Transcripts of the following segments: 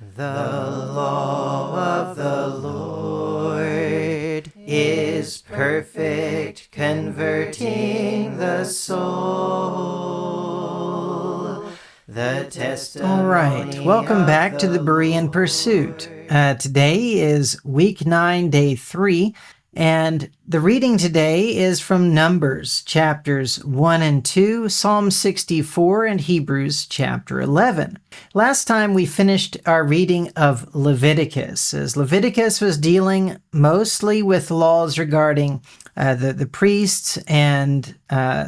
The law of the Lord is perfect, converting the soul. The testimony. All right, welcome back to the Berean Pursuit. Today is week 9, day 3, and the reading today is from Numbers chapters 1 and 2, Psalm 64, and Hebrews chapter 11. Last time we finished our reading of Leviticus, as Leviticus was dealing mostly with laws regarding the priests and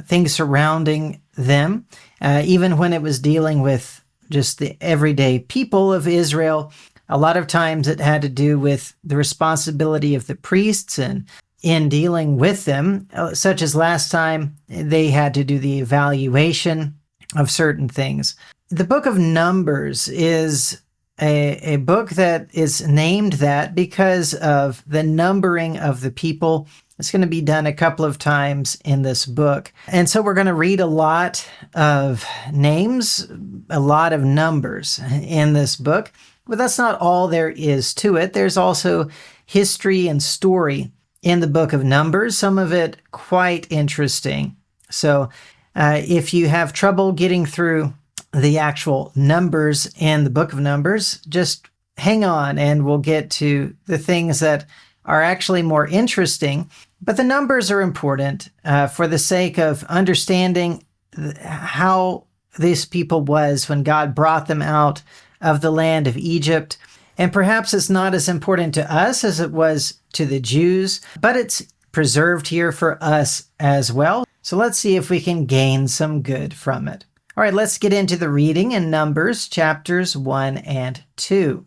things surrounding them, even when it was dealing with just the everyday people of Israel. A lot of times it had to do with the responsibility of the priests and in dealing with them, such as last time they had to do the evaluation of certain things. The book of Numbers is a book that is named that because of the numbering of the people. It's going to be done a couple of times in this book. And so we're going to read a lot of names, a lot of numbers in this book. But that's not all there is to it. There's also history and story in the book of Numbers, some of it quite interesting. So if you have trouble getting through the actual numbers in the book of Numbers, just hang on and we'll get to the things that are actually more interesting. But the numbers are important for the sake of understanding how this people was when God brought them out of the land of Egypt. And perhaps it's not as important to us as it was to the Jews, but it's preserved here for us as well. So let's see if we can gain some good from it. All right, let's get into the reading in Numbers chapters 1 and 2.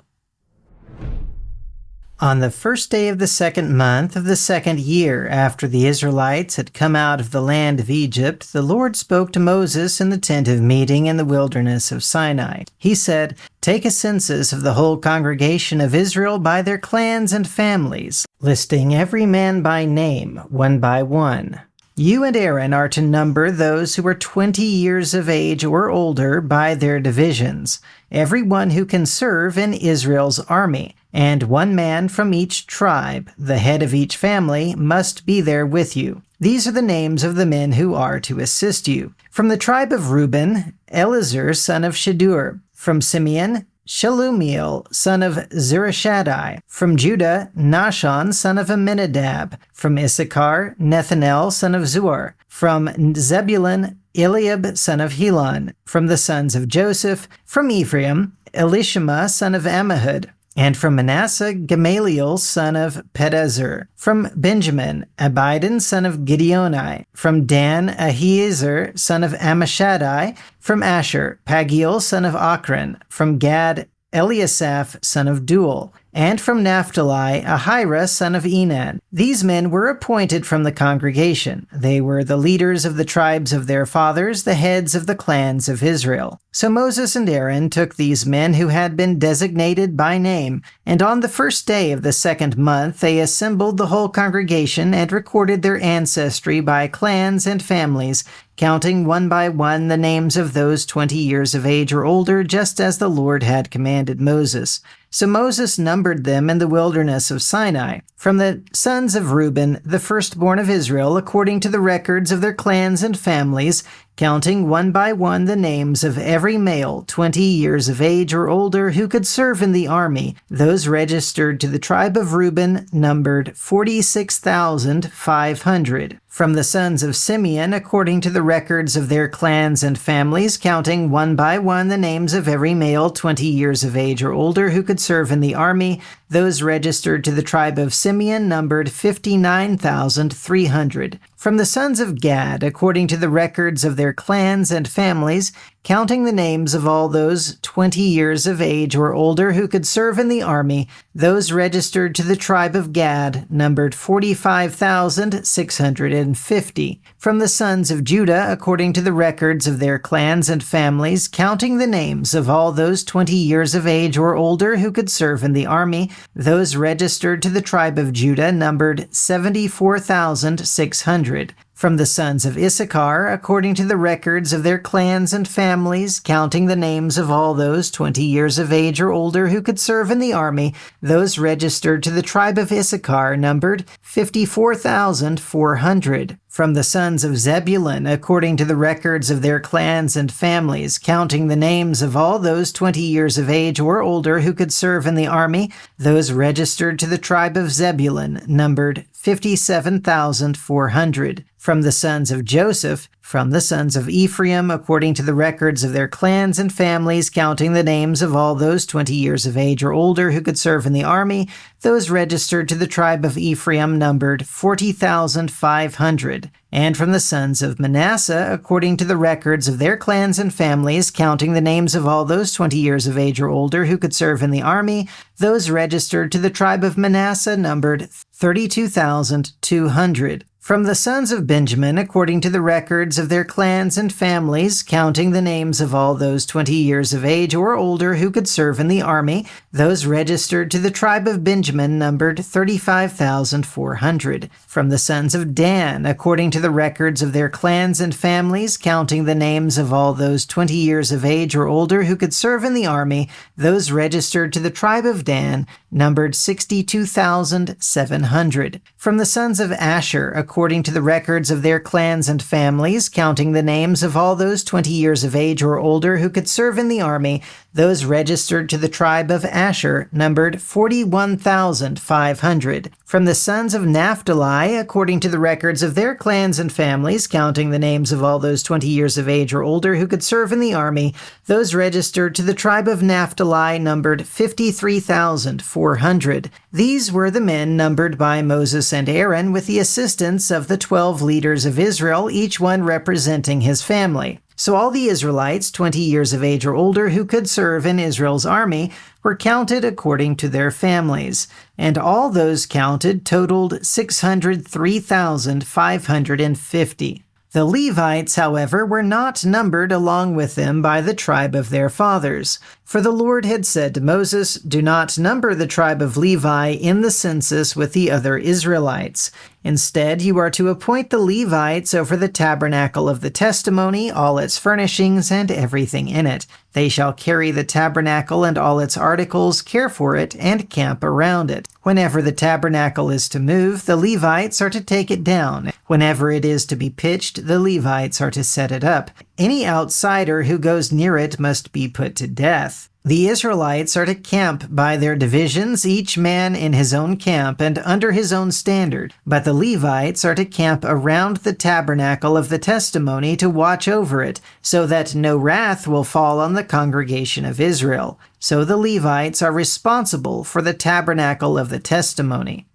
On the first day of the second month of the second year after the Israelites had come out of the land of Egypt, the Lord spoke to Moses in the tent of meeting in the wilderness of Sinai. He said, "Take a census of the whole congregation of Israel by their clans and families, listing every man by name, one by one. You and Aaron are to number those who are 20 years of age or older by their divisions, everyone who can serve in Israel's army. And one man from each tribe, the head of each family, must be there with you. These are the names of the men who are to assist you. From the tribe of Reuben, Elizur, son of Shadur. From Simeon, Shelumiel, son of Zurishaddai. From Judah, Nahshon, son of Amminadab. From Issachar, Nethanel, son of Zuar. From Zebulun, Eliab, son of Helon. From the sons of Joseph. From Ephraim, Elishama, son of Ammihud. And from Manasseh, Gamaliel, son of Pedazur. From Benjamin, Abidan, son of Gideoni. From Dan, Ahiezer, son of Ammishaddai. From Asher, Pagiel, son of Ochran. From Gad, Eliasaph, son of Duel. And from Naphtali, Ahira, son of Enan. These men were appointed from the congregation. They were the leaders of the tribes of their fathers, the heads of the clans of Israel. So Moses and Aaron took these men who had been designated by name, and on the first day of the second month they assembled the whole congregation and recorded their ancestry by clans and families, counting one by one the names of those 20 years of age or older, just as the Lord had commanded Moses. So Moses numbered them in the wilderness of Sinai. From the sons of Reuben, the firstborn of Israel, according to the records of their clans and families, counting one by one the names of every male 20 years of age or older who could serve in the army, those registered to the tribe of Reuben numbered 46,500. From the sons of Simeon, according to the records of their clans and families, counting one by one the names of every male 20 years of age or older who could serve in the army, those registered to the tribe of Simeon numbered 59,300. From the sons of Gad, according to the records of their clans and families, counting the names of all those 20 years of age or older who could serve in the army, those registered to the tribe of Gad numbered 45,650. From the sons of Judah, according to the records of their clans and families, counting the names of all those 20 years of age or older who could serve in the army, those registered to the tribe of Judah numbered 74,600. From the sons of Issachar, according to the records of their clans and families, counting the names of all those 20 years of age or older who could serve in the army, those registered to the tribe of Issachar numbered 54,400. From the sons of Zebulun, according to the records of their clans and families, counting the names of all those 20 years of age or older who could serve in the army, those registered to the tribe of Zebulun numbered 57,400. From the sons of Joseph, from the sons of Ephraim, according to the records of their clans and families, counting the names of all those 20 years of age or older who could serve in the army, those registered to the tribe of Ephraim numbered 40,500. And from the sons of Manasseh, according to the records of their clans and families, counting the names of all those 20 years of age or older who could serve in the army, those registered to the tribe of Manasseh numbered 32,200. From the sons of Benjamin, according to the records of their clans and families, counting the names of all those 20 years of age or older who could serve in the army, those registered to the tribe of Benjamin numbered 35,400. From the sons of Dan, according to the records of their clans and families, counting the names of all those 20 years of age or older who could serve in the army, those registered to the tribe of Dan numbered 62,700. From the sons of Asher, according to the records of their clans and families, counting the names of all those 20 years of age or older who could serve in the army, those registered to the tribe of Asher numbered 41,500. From the sons of Naphtali, according to the records of their clans and families, counting the names of all those 20 years of age or older who could serve in the army, those registered to the tribe of Naphtali numbered 53,400. These were the men numbered by Moses and Aaron with the assistance of the 12 leaders of Israel, each one representing his family. So all the Israelites, 20 years of age or older, who could serve in Israel's army, were counted according to their families. And all those counted totaled 603,550. The Levites, however, were not numbered along with them by the tribe of their fathers. For the Lord had said to Moses, "Do not number the tribe of Levi in the census with the other Israelites. Instead, you are to appoint the Levites over the tabernacle of the testimony, all its furnishings, and everything in it. They shall carry the tabernacle and all its articles, care for it, and camp around it. Whenever the tabernacle is to move, the Levites are to take it down. Whenever it is to be pitched, the Levites are to set it up. Any outsider who goes near it must be put to death. The Israelites are to camp by their divisions, each man in his own camp and under his own standard. But the Levites are to camp around the tabernacle of the testimony to watch over it, so that no wrath will fall on the congregation of Israel. So the Levites are responsible for the tabernacle of the testimony."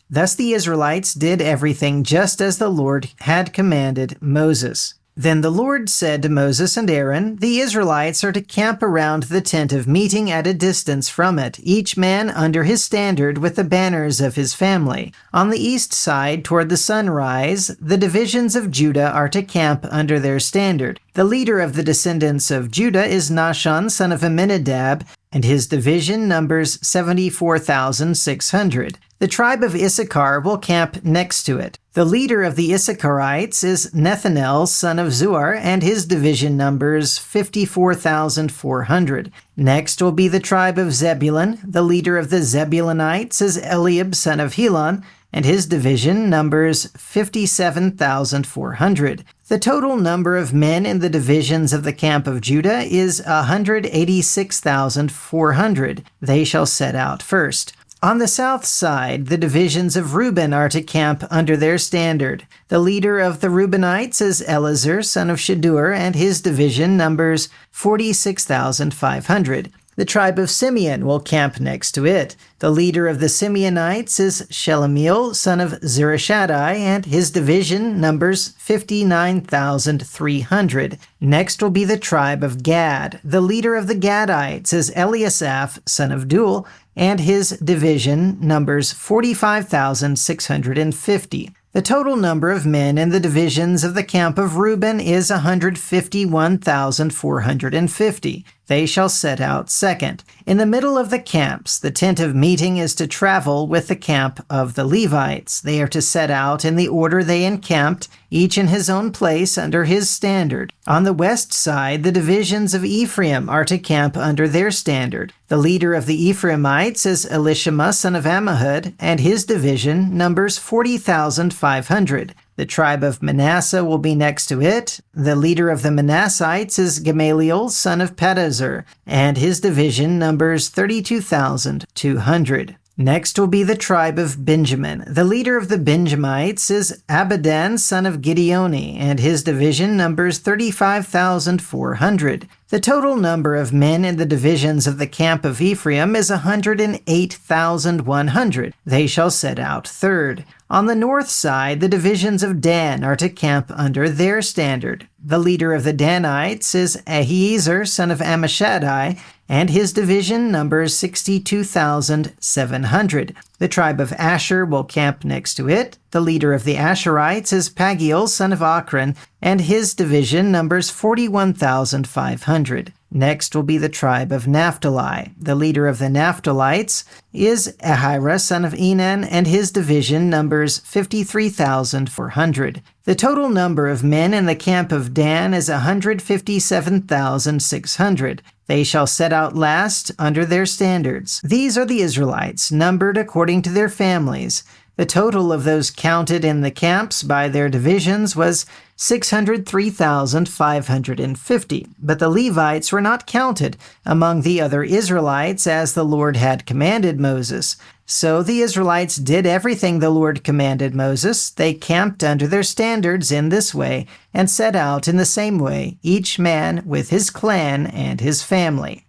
Thus the Israelites did everything just as the Lord had commanded Moses. Then the Lord said to Moses and Aaron, "The Israelites are to camp around the tent of meeting at a distance from it, each man under his standard with the banners of his family. On the east side, toward the sunrise, the divisions of Judah are to camp under their standard. The leader of the descendants of Judah is Nahshon, son of Amminadab, and his division numbers 74,600. The tribe of Issachar will camp next to it. The leader of the Issacharites is Nethanel, son of Zuar, and his division numbers 54,400. Next will be the tribe of Zebulun. The leader of the Zebulunites is Eliab, son of Helon, and his division numbers 57,400. The total number of men in the divisions of the camp of Judah is 186,400. They shall set out first. On the south side, the divisions of Reuben are to camp under their standard. The leader of the Reubenites is Elazar, son of Shadur, and his division numbers 46,500. The tribe of Simeon will camp next to it. The leader of the Simeonites is Shelemiel, son of Zurishaddai, and his division numbers 59,300. Next will be the tribe of Gad. The leader of the Gadites is Eliasaph, son of Duel, and his division numbers 45,650. The total number of men in the divisions of the camp of Reuben is 151,450. They shall set out second. In the middle of the camps, the tent of meeting is to travel with the camp of the Levites. They are to set out in the order they encamped, each in his own place under his standard. On the west side, the divisions of Ephraim are to camp under their standard. The leader of the Ephraimites is Elishama, son of Ammihud, and his division numbers 40,500. The tribe of Manasseh will be next to it. The leader of the Manassites is Gamaliel, son of Pedazur, and his division numbers 32,200. Next will be the tribe of Benjamin. The leader of the Benjamites is Abidan, son of Gideoni, and his division numbers 35,400. The total number of men in the divisions of the camp of Ephraim is 108,100. They shall set out third. On the north side, the divisions of Dan are to camp under their standard. The leader of the Danites is Ahiezer, son of Ammishaddai, and his division numbers 62,700. The tribe of Asher will camp next to it. The leader of the Asherites is Pagiel, son of Ochran, and his division numbers 41,500. Next will be the tribe of Naphtali. The leader of the Naphtalites is Ahira, son of Enan, and his division numbers 53,400. The total number of men in the camp of Dan is 157,600. They shall set out last under their standards. These are the Israelites, numbered according to their families. The total of those counted in the camps by their divisions was 603,550. But the Levites were not counted among the other Israelites as the Lord had commanded Moses. So the Israelites did everything the Lord commanded Moses. They camped under their standards in this way and set out in the same way, each man with his clan and his family.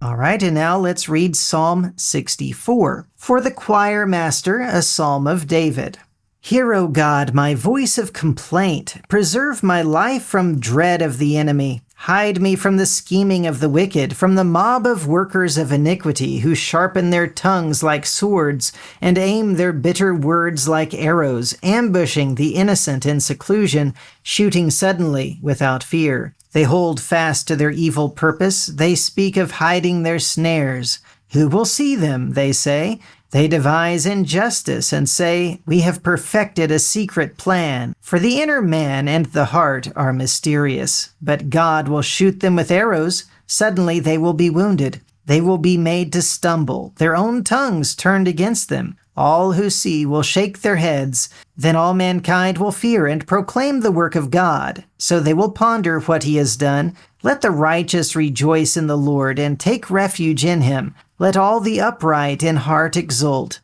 All right, and now let's read Psalm 64. For the choir master, a psalm of David. Hear, O God, my voice of complaint. Preserve my life from dread of the enemy. Hide me from the scheming of the wicked, from the mob of workers of iniquity, who sharpen their tongues like swords and aim their bitter words like arrows, ambushing the innocent in seclusion, shooting suddenly without fear. They hold fast to their evil purpose. They speak of hiding their snares. Who will see them, they say? They devise injustice and say, we have perfected a secret plan. For the inner man and the heart are mysterious. But God will shoot them with arrows. Suddenly they will be wounded. They will be made to stumble, their own tongues turned against them. All who see will shake their heads. Then all mankind will fear and proclaim the work of God. So they will ponder what he has done. Let the righteous rejoice in the Lord and take refuge in him. Let all the upright in heart exult.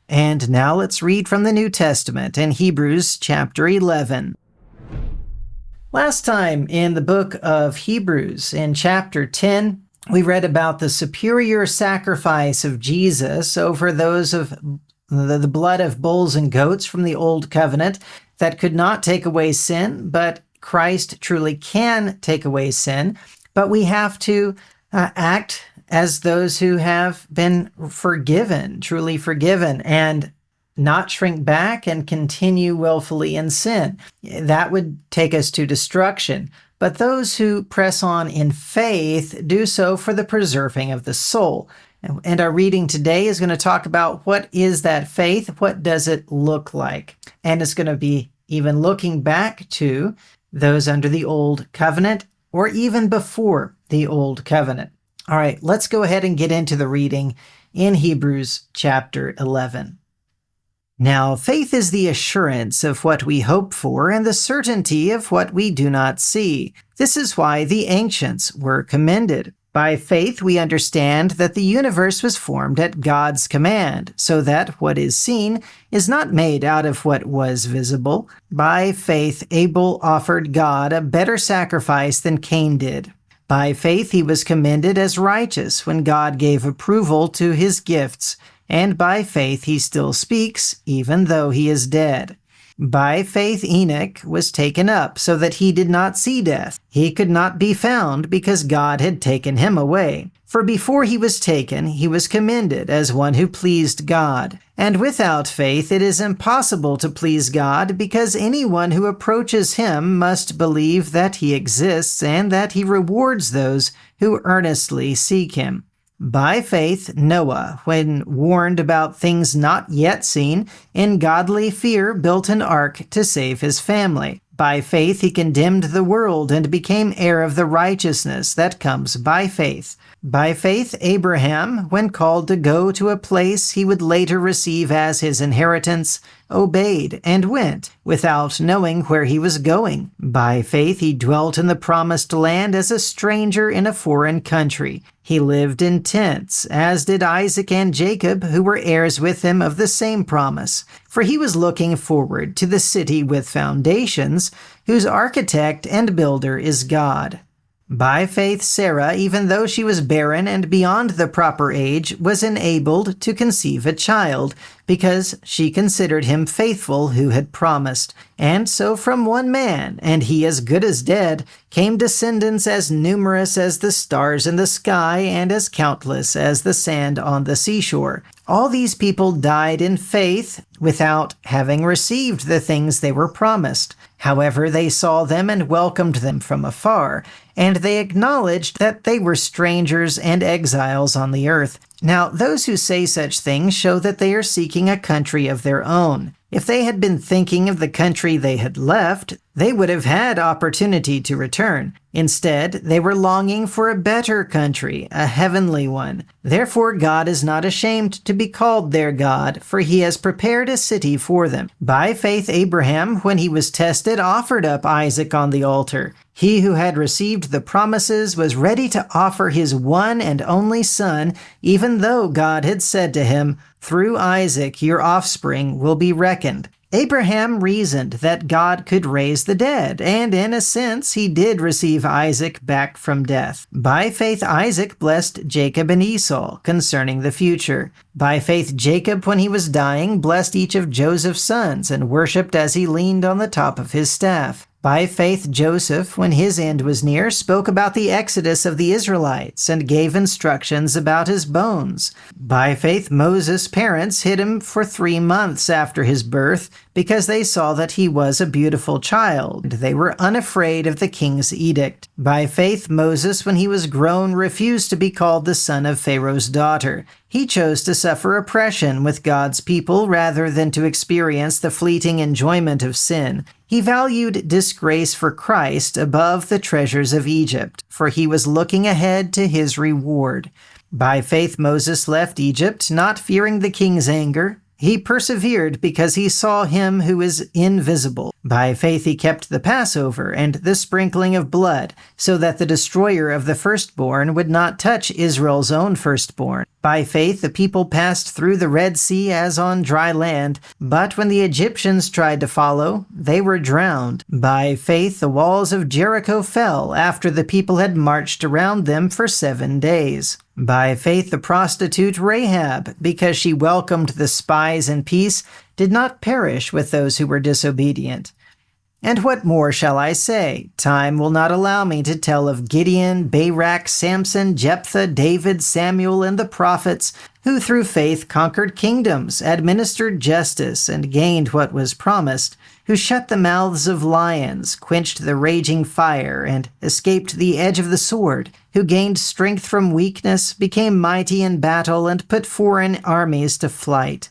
And now let's read from the New Testament in Hebrews chapter 11. Last time in the book of Hebrews, in chapter 10, we read about the superior sacrifice of Jesus over those of the blood of bulls and goats from the old covenant that could not take away sin, but Christ truly can take away sin. But we have to act as those who have been forgiven, truly forgiven, and not shrink back and continue willfully in sin. That would take us to destruction. But those who press on in faith do so for the preserving of the soul. And our reading today is going to talk about what is that faith? What does it look like? And it's going to be even looking back to those under the old covenant or even before the old covenant. All right, let's go ahead and get into the reading in Hebrews chapter 11. Now, faith is the assurance of what we hope for and the certainty of what we do not see. This is why the ancients were commended. By faith, we understand that the universe was formed at God's command, so that what is seen is not made out of what was visible. By faith, Abel offered God a better sacrifice than Cain did. By faith, he was commended as righteous when God gave approval to his gifts. And by faith he still speaks, even though he is dead. By faith Enoch was taken up, so that he did not see death. He could not be found because God had taken him away. For before he was taken, he was commended as one who pleased God. And without faith it is impossible to please God, because anyone who approaches him must believe that he exists and that he rewards those who earnestly seek him. By faith, Noah, when warned about things not yet seen, in godly fear built an ark to save his family. By faith he condemned the world and became heir of the righteousness that comes by faith. By faith, Abraham, when called to go to a place he would later receive as his inheritance, obeyed and went, without knowing where he was going. By faith he dwelt in the promised land as a stranger in a foreign country. He lived in tents, as did Isaac and Jacob, who were heirs with him of the same promise. For he was looking forward to the city with foundations, whose architect and builder is God. By faith, Sarah, even though she was barren and beyond the proper age, was enabled to conceive a child, because she considered him faithful who had promised. And so from one man, and he as good as dead, came descendants as numerous as the stars in the sky and as countless as the sand on the seashore. All these people died in faith without having received the things they were promised. However, they saw them and welcomed them from afar, and they acknowledged that they were strangers and exiles on the earth. Now, those who say such things show that they are seeking a country of their own. If they had been thinking of the country they had left, they would have had opportunity to return. Instead, they were longing for a better country, a heavenly one. Therefore, God is not ashamed to be called their God, for he has prepared a city for them. By faith, Abraham, when he was tested, offered up Isaac on the altar. He who had received the promises was ready to offer his one and only son, even though God had said to him, "Through Isaac your offspring will be reckoned." Abraham reasoned that God could raise the dead, and in a sense he did receive Isaac back from death. By faith Isaac blessed Jacob and Esau concerning the future. By faith Jacob, when he was dying, blessed each of Joseph's sons and worshipped as he leaned on the top of his staff. By faith Joseph, when his end was near, spoke about the exodus of the Israelites and gave instructions about his bones. By faith Moses' parents hid him for 3 months after his birth because they saw that he was a beautiful child. They were unafraid of the king's edict. By faith Moses, when he was grown, refused to be called the son of Pharaoh's daughter. He chose to suffer oppression with God's people rather than to experience the fleeting enjoyment of sin. He valued disgrace for Christ above the treasures of Egypt, for he was looking ahead to his reward. By faith Moses left Egypt, not fearing the king's anger. He persevered because he saw him who is invisible. By faith he kept the Passover and the sprinkling of blood, so that the destroyer of the firstborn would not touch Israel's own firstborn. By faith the people passed through the Red Sea as on dry land, but when the Egyptians tried to follow, they were drowned. By faith the walls of Jericho fell after the people had marched around them for 7 days. By faith the prostitute Rahab, because she welcomed the spies in peace, did not perish with those who were disobedient. And what more shall I say? Time will not allow me to tell of Gideon, Barak, Samson, Jephthah, David, Samuel, and the prophets, who through faith conquered kingdoms, administered justice, and gained what was promised, who shut the mouths of lions, quenched the raging fire, and escaped the edge of the sword, who gained strength from weakness, became mighty in battle, and put foreign armies to flight.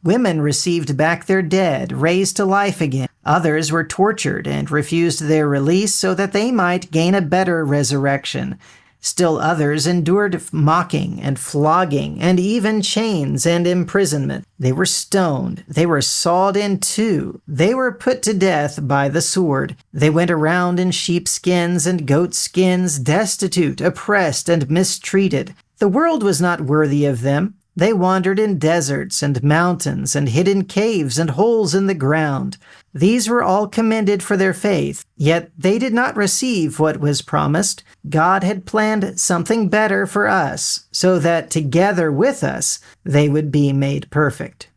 Women received back their dead, raised to life again. Others were tortured and refused their release so that they might gain a better resurrection. Still others endured mocking and flogging and even chains and imprisonment. They were stoned. They were sawed in two. They were put to death by the sword. They went around in sheepskins and goatskins, destitute, oppressed, and mistreated. The world was not worthy of them. They wandered in deserts and mountains and hid in caves and holes in the ground. These were all commended for their faith, yet they did not receive what was promised. God had planned something better for us, so that together with us they would be made perfect.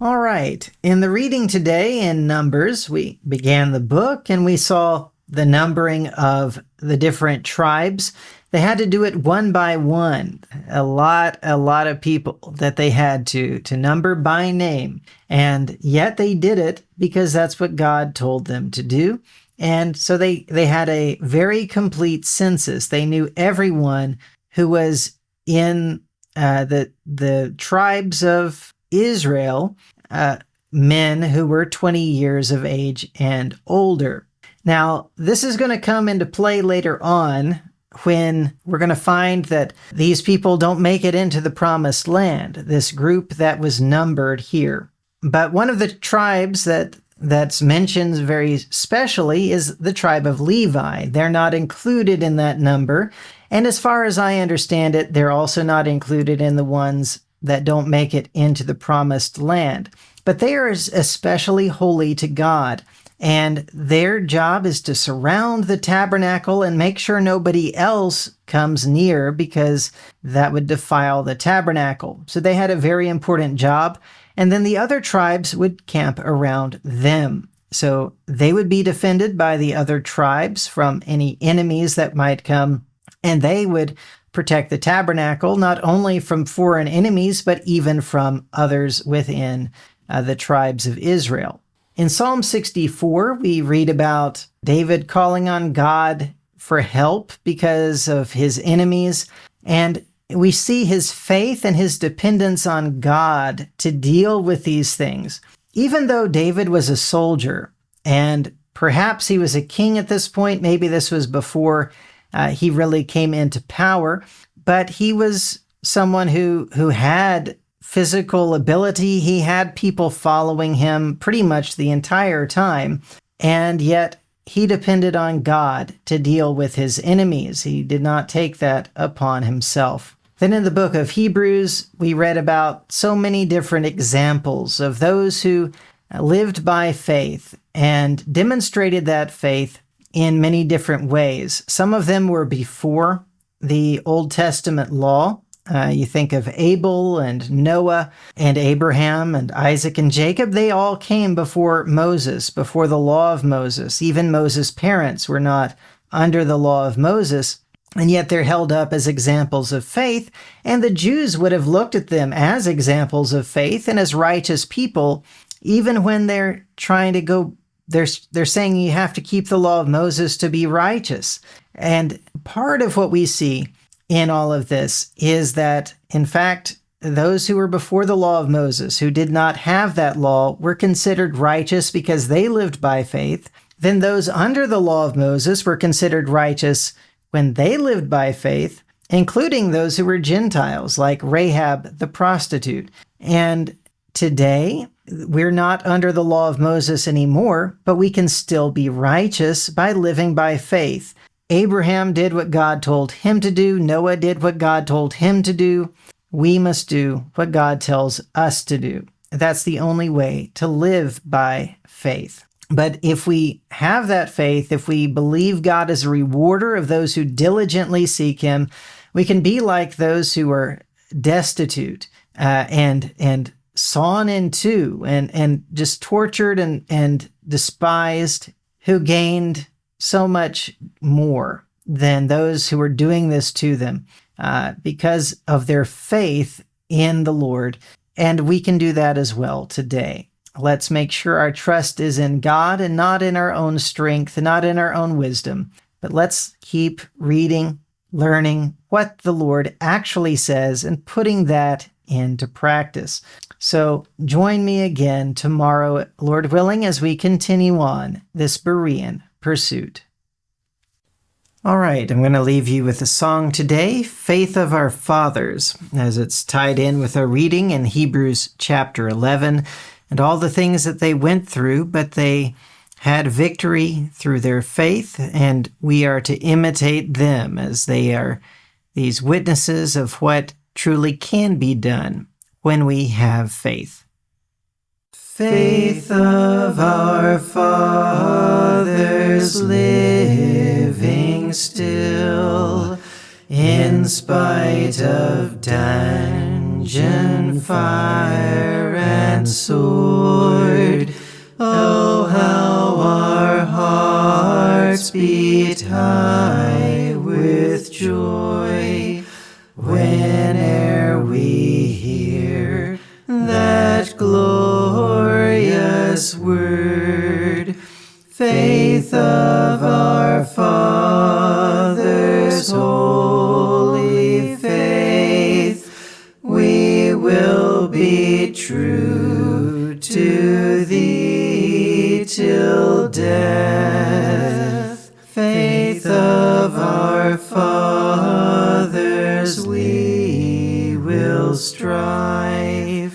All right, in the reading today in Numbers, we began the book and we saw the numbering of the different tribes They had to do it one by one. A lot of people that they had to number by name. And yet they did it because that's what God told them to do. And so they had a very complete census. They knew everyone who was in the tribes of Israel, men who were 20 years of age and older. Now, this is going to come into play later on when we're going to find that these people don't make it into the promised land, this group that was numbered here. But one of the tribes that's mentioned very specially is the tribe of Levi. They're not included in that number. And as far as I understand it, they're also not included in the ones that don't make it into the promised land. But they are especially holy to God. And their job is to surround the tabernacle and make sure nobody else comes near, because that would defile the tabernacle. So they had a very important job. And then the other tribes would camp around them. So they would be defended by the other tribes from any enemies that might come. And they would protect the tabernacle, not only from foreign enemies, but even from others within the tribes of Israel. In Psalm 64, we read about David calling on God for help because of his enemies. And we see his faith and his dependence on God to deal with these things. Even though David was a soldier, and perhaps he was a king at this point, maybe this was before he really came into power, but he was someone who had physical ability. He had people following him pretty much the entire time, and yet he depended on God to deal with his enemies. He did not take that upon himself. Then in the book of Hebrews, we read about so many different examples of those who lived by faith and demonstrated that faith in many different ways. Some of them were before the Old Testament law. You think of Abel and Noah and Abraham and Isaac and Jacob. They all came before Moses, before the law of Moses. Even Moses' parents were not under the law of Moses, and yet they're held up as examples of faith. And the Jews would have looked at them as examples of faith and as righteous people, even when they're trying to go, they're saying you have to keep the law of Moses to be righteous. And part of what we see in all of this is that, in fact, those who were before the law of Moses, who did not have that law, were considered righteous because they lived by faith. Then those under the law of Moses were considered righteous when they lived by faith, including those who were Gentiles, like Rahab the prostitute. And today, we're not under the law of Moses anymore, but we can still be righteous by living by faith. Abraham did what God told him to do. Noah did what God told him to do. We must do what God tells us to do. That's the only way to live by faith. But if we have that faith, if we believe God is a rewarder of those who diligently seek him, we can be like those who are destitute and sawn in two and just tortured and despised, who gained so much more than those who were doing this to them because of their faith in the Lord. And we can do that as well today. Let's make sure our trust is in God and not in our own strength, not in our own wisdom. But let's keep reading, learning what the Lord actually says and putting that into practice. So join me again tomorrow, Lord willing, as we continue on this Berean pursuit. All right, I'm going to leave you with a song today, Faith of Our Fathers, as it's tied in with our reading in Hebrews chapter 11 and all the things that they went through, but they had victory through their faith, and we are to imitate them as they are these witnesses of what truly can be done when we have faith. Faith of our fathers living still, in spite of dungeon, fire, and sword. Oh, how our hearts beat high with joy whene'er we hear that glorious word. Faith of our fathers, holy faith, we will be true to thee till death. Faith of our fathers, we will strive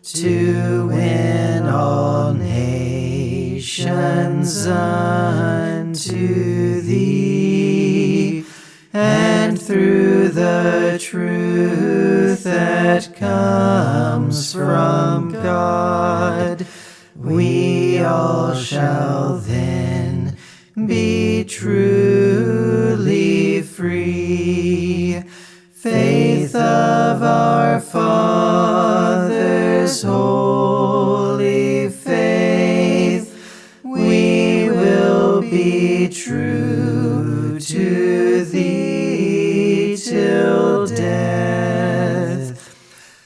to win all nations unto thee, and through the truth that comes from God, we all shall then be truly free. Faith of our fathers, holy faith, we will be true to thee till death.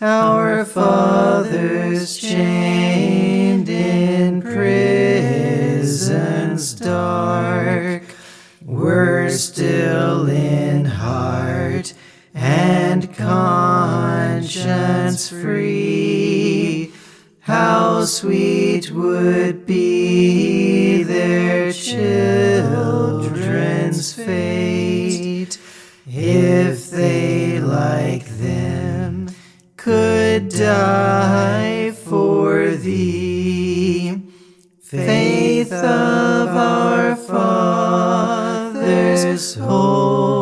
Our fathers chained in prisons dark were still in heart and conscience free. How sweet would be their children's fate if they like them could die for thee. Faith of our fathers,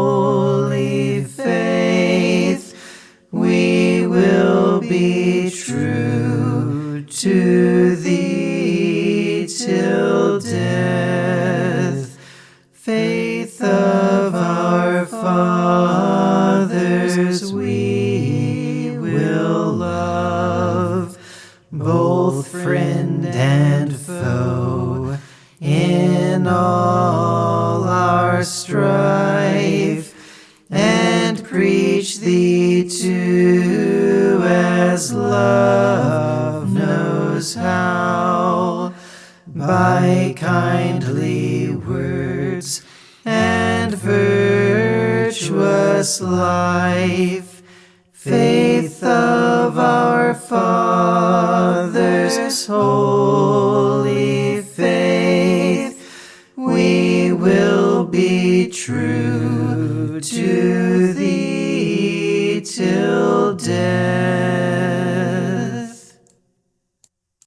holy faith, we will be true to thee till death. Faith of our fathers, we will love, both friend and foe, in all our strife, and preach thee too as love knows how, by kindly words and virtuous life. Faith of our fathers, holy faith, we will be true to